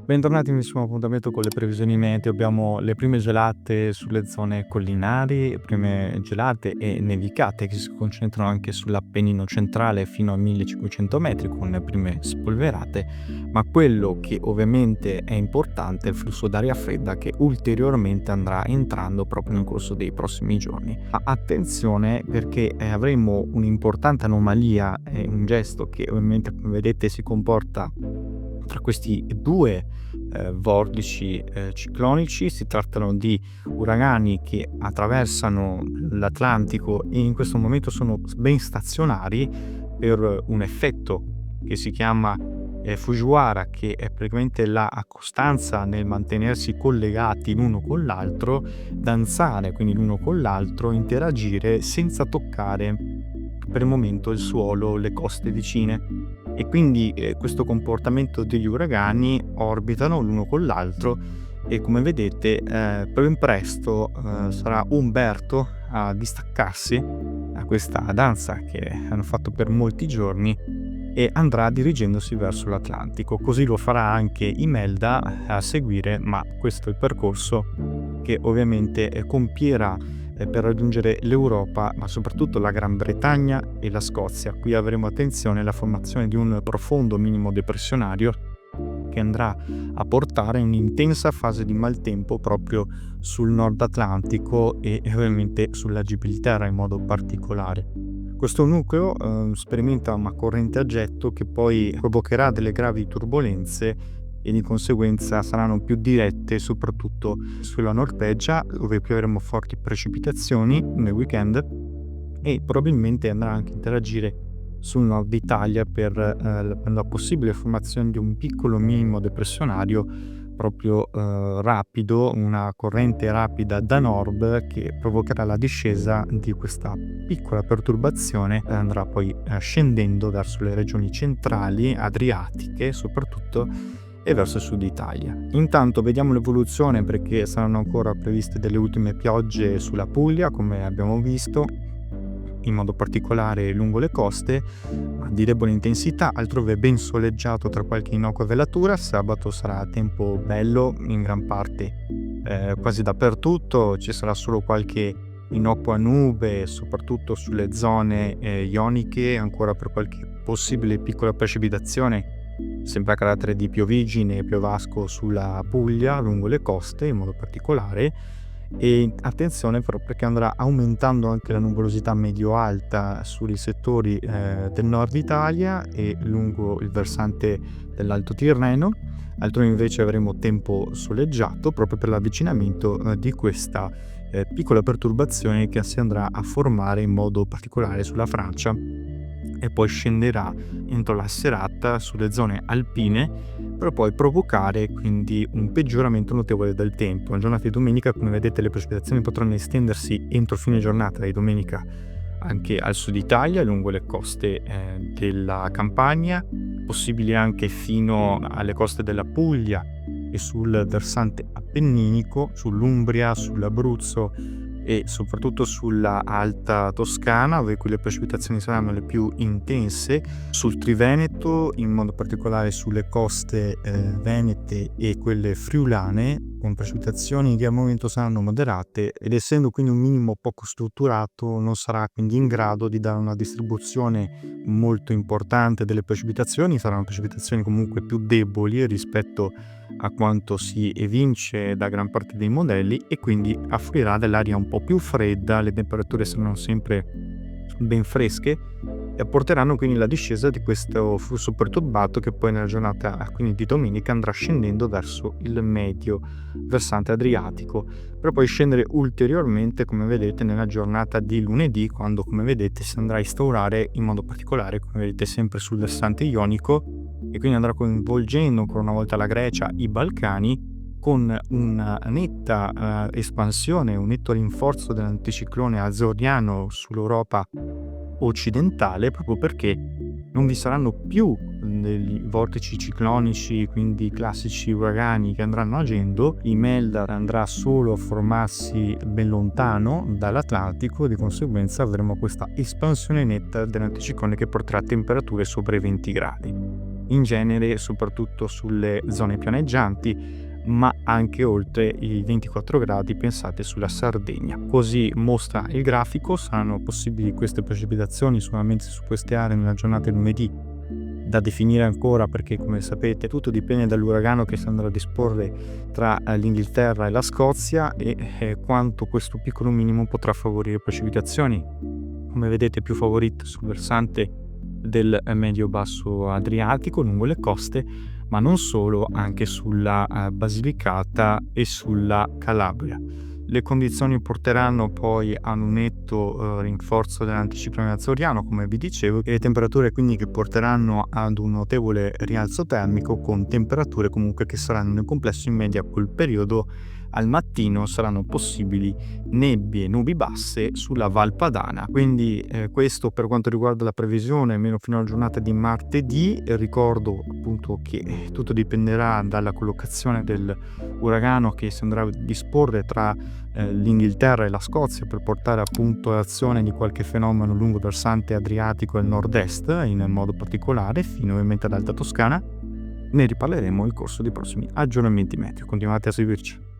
Bentornati in nuovissimo appuntamento con le previsioni meteo. Abbiamo le prime gelate sulle zone collinari, prime gelate e nevicate che si concentrano anche sull'Appennino centrale fino a 1500 metri con le prime spolverate, ma quello che ovviamente è importante è il flusso d'aria fredda che ulteriormente andrà entrando proprio nel corso dei prossimi giorni. Ma attenzione perché avremo un'importante anomalia, un gesto che ovviamente come vedete si comporta tra questi due vortici ciclonici. Si trattano di uragani che attraversano l'Atlantico e in questo momento sono ben stazionari per un effetto che si chiama Fujiwara, che è praticamente la costanza nel mantenersi collegati l'uno con l'altro, danzare quindi l'uno con l'altro, interagire senza toccare per il momento il suolo, le coste vicine. E quindi questo comportamento degli uragani orbitano l'uno con l'altro e come vedete ben presto sarà Umberto a distaccarsi da questa danza che hanno fatto per molti giorni e andrà dirigendosi verso l'Atlantico. Così lo farà anche Imelda a seguire, ma questo è il percorso che ovviamente compierà per raggiungere l'Europa, ma soprattutto la Gran Bretagna e la Scozia. Qui avremo attenzione alla formazione di un profondo minimo depressionario che andrà a portare un'intensa fase di maltempo proprio sul nord Atlantico e ovviamente sulla Gibilterra in modo particolare. Questo nucleo sperimenta una corrente a getto che poi provocherà delle gravi turbolenze e di conseguenza saranno più dirette soprattutto sulla Norvegia, dove più avremo forti precipitazioni nel weekend, e probabilmente andrà anche a interagire sul nord Italia per la possibile formazione di un piccolo minimo depressionario proprio rapido, una corrente rapida da nord che provocherà la discesa di questa piccola perturbazione e andrà poi scendendo verso le regioni centrali, adriatiche soprattutto, e verso il sud Italia. Intanto vediamo l'evoluzione perché saranno ancora previste delle ultime piogge sulla Puglia, come abbiamo visto, in modo particolare lungo le coste, ma di debole intensità, altrove ben soleggiato tra qualche innocua velatura. Sabato sarà tempo bello in gran parte, quasi dappertutto, ci sarà solo qualche innocua nube, soprattutto sulle zone ioniche, ancora per qualche possibile piccola precipitazione, sempre a carattere di piovigine e piovasco sulla Puglia, lungo le coste in modo particolare. E attenzione però perché andrà aumentando anche la nuvolosità medio-alta sui settori del nord Italia e lungo il versante dell'Alto Tirreno. Altrove invece avremo tempo soleggiato proprio per l'avvicinamento di questa piccola perturbazione che si andrà a formare in modo particolare sulla Francia e poi scenderà entro la serata sulle zone alpine per poi provocare quindi un peggioramento notevole del tempo. La giornata di domenica, come vedete, le precipitazioni potranno estendersi entro fine giornata di domenica anche al sud Italia, lungo le coste della Campania, possibili anche fino alle coste della Puglia e sul versante appenninico, sull'Umbria, sull'Abruzzo e soprattutto sulla alta Toscana, dove qui le precipitazioni saranno le più intense, sul Triveneto, in modo particolare sulle coste venete e quelle friulane, con precipitazioni che al momento saranno moderate, ed essendo quindi un minimo poco strutturato non sarà quindi in grado di dare una distribuzione molto importante delle precipitazioni. Saranno precipitazioni comunque più deboli rispetto a quanto si evince da gran parte dei modelli e quindi affluirà dell'aria un po' più fredda. Le temperature saranno sempre ben fresche e apporteranno quindi la discesa di questo flusso perturbato che poi nella giornata quindi di domenica andrà scendendo verso il medio versante adriatico per poi scendere ulteriormente, come vedete, nella giornata di lunedì, quando, come vedete, si andrà a instaurare in modo particolare, come vedete, sempre sul versante ionico, e quindi andrà coinvolgendo ancora una volta la Grecia, i Balcani, con una netta espansione, un netto rinforzo dell'anticiclone azoriano sull'Europa occidentale, proprio perché non vi saranno più degli vortici ciclonici, quindi classici uragani che andranno agendo. Imelda andrà solo a formarsi ben lontano dall'Atlantico, di conseguenza avremo questa espansione netta dell'anticiclone che porterà a temperature sopra i 20 gradi. in genere soprattutto sulle zone pianeggianti, ma anche oltre i 24 gradi, pensate sulla Sardegna. Così mostra il grafico, saranno possibili queste precipitazioni solamente su queste aree nella giornata di lunedì, da definire ancora perché come sapete tutto dipende dall'uragano che si andrà a disporre tra l'Inghilterra e la Scozia e quanto questo piccolo minimo potrà favorire precipitazioni. Come vedete più favorite sul versante del medio-basso Adriatico lungo le coste, ma non solo, anche sulla Basilicata e sulla Calabria. Le condizioni porteranno poi ad un netto rinforzo dell'anticiclone azzoriano, come vi dicevo, e le temperature quindi che porteranno ad un notevole rialzo termico, con temperature comunque che saranno nel complesso in media quel periodo. Al mattino saranno possibili nebbie e nubi basse sulla Val Padana. Quindi questo per quanto riguarda la previsione, almeno fino alla giornata di martedì. Ricordo appunto che tutto dipenderà dalla collocazione dell'uragano che si andrà a disporre tra l'Inghilterra e la Scozia per portare appunto all'azione di qualche fenomeno lungo il versante adriatico e il nord-est, in modo particolare fino ovviamente ad Alta Toscana. Ne riparleremo nel corso dei prossimi aggiornamenti meteo. Continuate a seguirci.